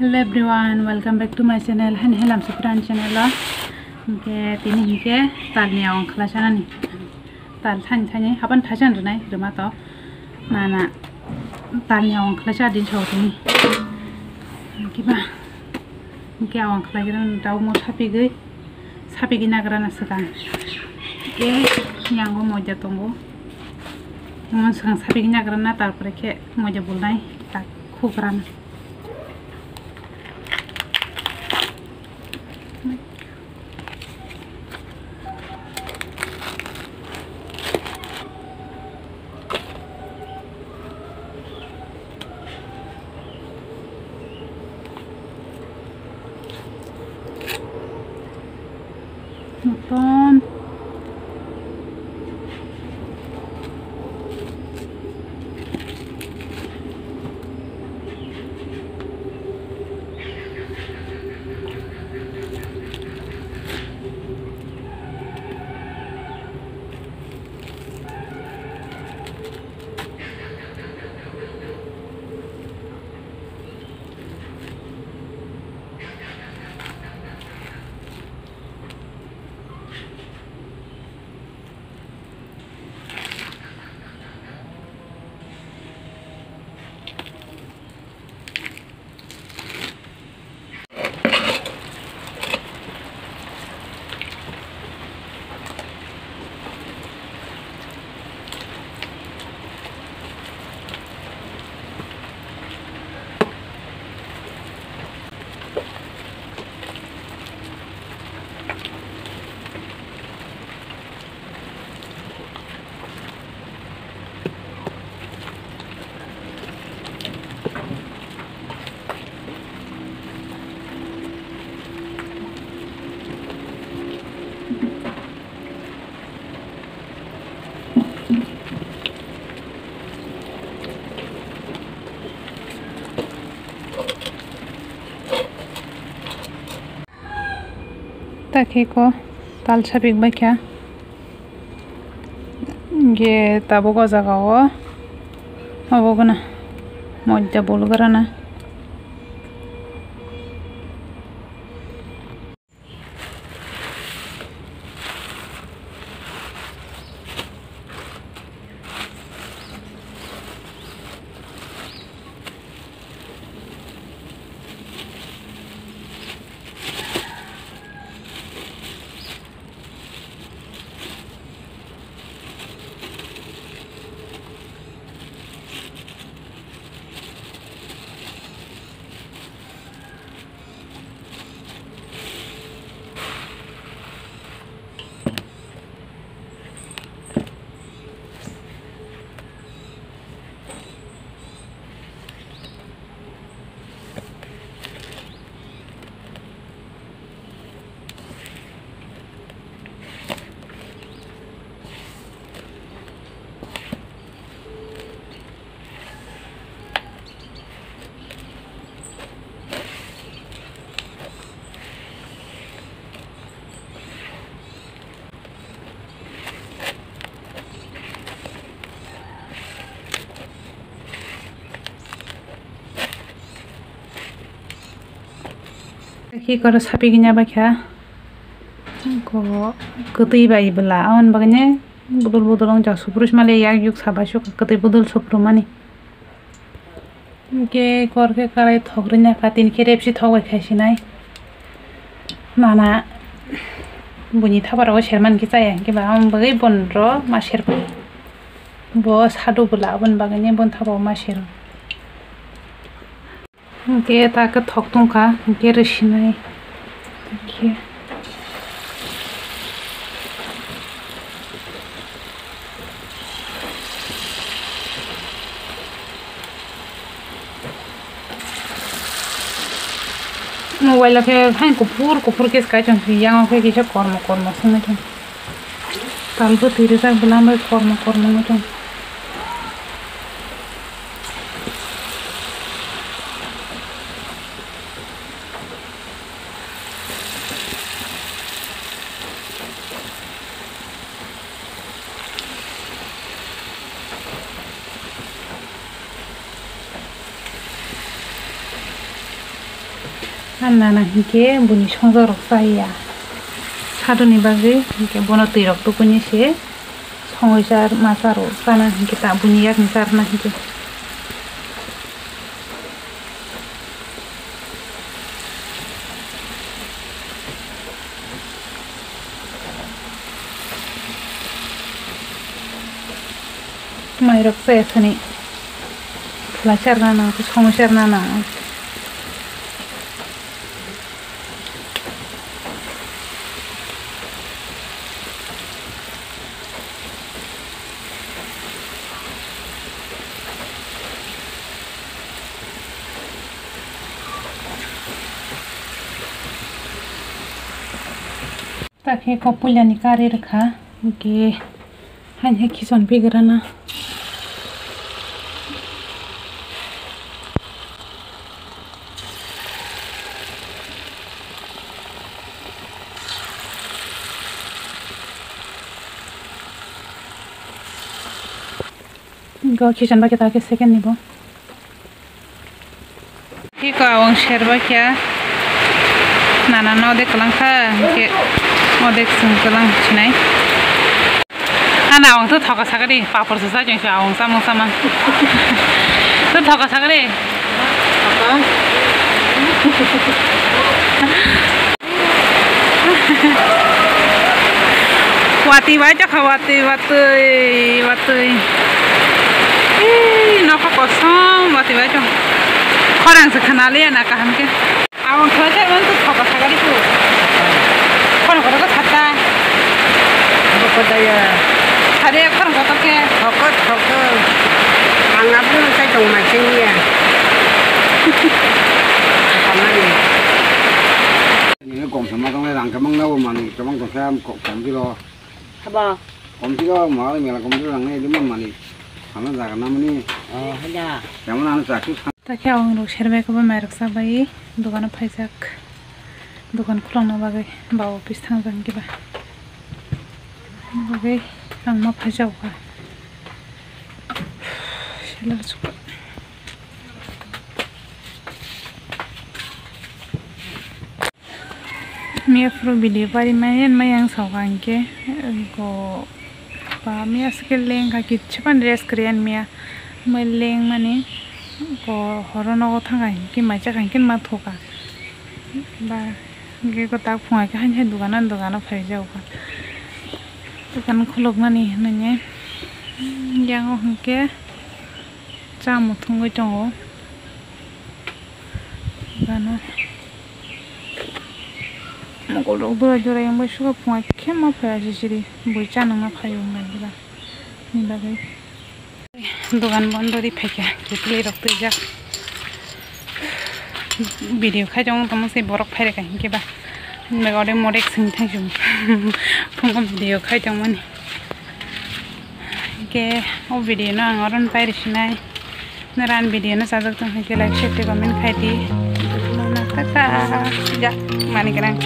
Hello everyone, welcome back to my channel. Han helam sukran channel la. Ke tini hike tal ni awang khalasana ni. Tal thang thang ni haban thajan runai ruma to. Nana tal ni awang khalasa din chau tini. Kiba. Ke awang khalagiran daw mo sapi gina garana sekan. Ke yang go moja tunggu. Mon sekarang sapi gina garana tarpore ke moja bulnai tak khubran. Nonton Taki ko tal sabik bakya ge tabo ko jagawo abogona mojja bolgarana Ki karo sapi ginya bakya ko ketui bai bela on bagnya budul ong jak suprus male yak yuk sabasho ketui budul suprumani ke korke karai thogrnya katin kerepsi thogoi khaisinai mana buni thabaro sherman ki chaya ke ba am bagai bonro ma sher bo sadu bela bon bagnya bon thabo ma sher ke tak thok tongka ke resinai ke mobile ke hain kupur ke skai chang yang ke kisah korma sungai chang talbo tiri tak belam bai korma chang nana hingke buni songjak rok chaya saduni bagui hingke bono tui rok tupuni se songoijar masa rok chana hingke ta buni yakni charna hingke mai rok chaya sani khulachar nana songoijar nana Take ko pulyani kari rekha ke hanya kison pigrana go kison ba kita ke second nibo ko awang sherba kya nana no de kalangkha ke modek sungkelang chinai ana awang tu thoka sagari papor sa jeng awang samang sama tu thoka sagari apa wati baca khawati watui no ka kosong wati baca khorang se khanale na kaham ke awang thoja man tu thoka sagari tu khorang ko thata ko daya thare khorang ko ke thoko angap nu sai tong ma chen ya kamani ni kom sama tong le rang kamang na man kamang ko sam ko kom ti lo haba kom ti lo ma me la kom ti rang ne di man mani hana ja kana mani hanya jamon an sa ku ta kya ong ro sherbe ko ba marok sa bai dokan phaijak dokan khulangna bagai ba office thangjang kiba bagai ang ma phaijak ba shela suka mia fro bili pari mayen mayang sawangke go pa mia skill leng ka kichpan dress krian mia mai leng mane ko horono thanga ki macha kankin ma thoka ba ge ko tak phunga ka han dugana phai jau ka dukan khulok mani nanye yang hongke chamu thungoi tongo bana ko lo bura jora yang ba shuga phunga ke ma phai jiri boi chana ma phayo ngala ni bagai dogan bondori pheke kitli rokte ja video khajong tamo se borok phaire ka hinke ba megore modek sing thajum phungom video khajong mani ke o video na ngoron pairi sinai naran video na sajak tong ke like share comment khaiti na taka ja mani kan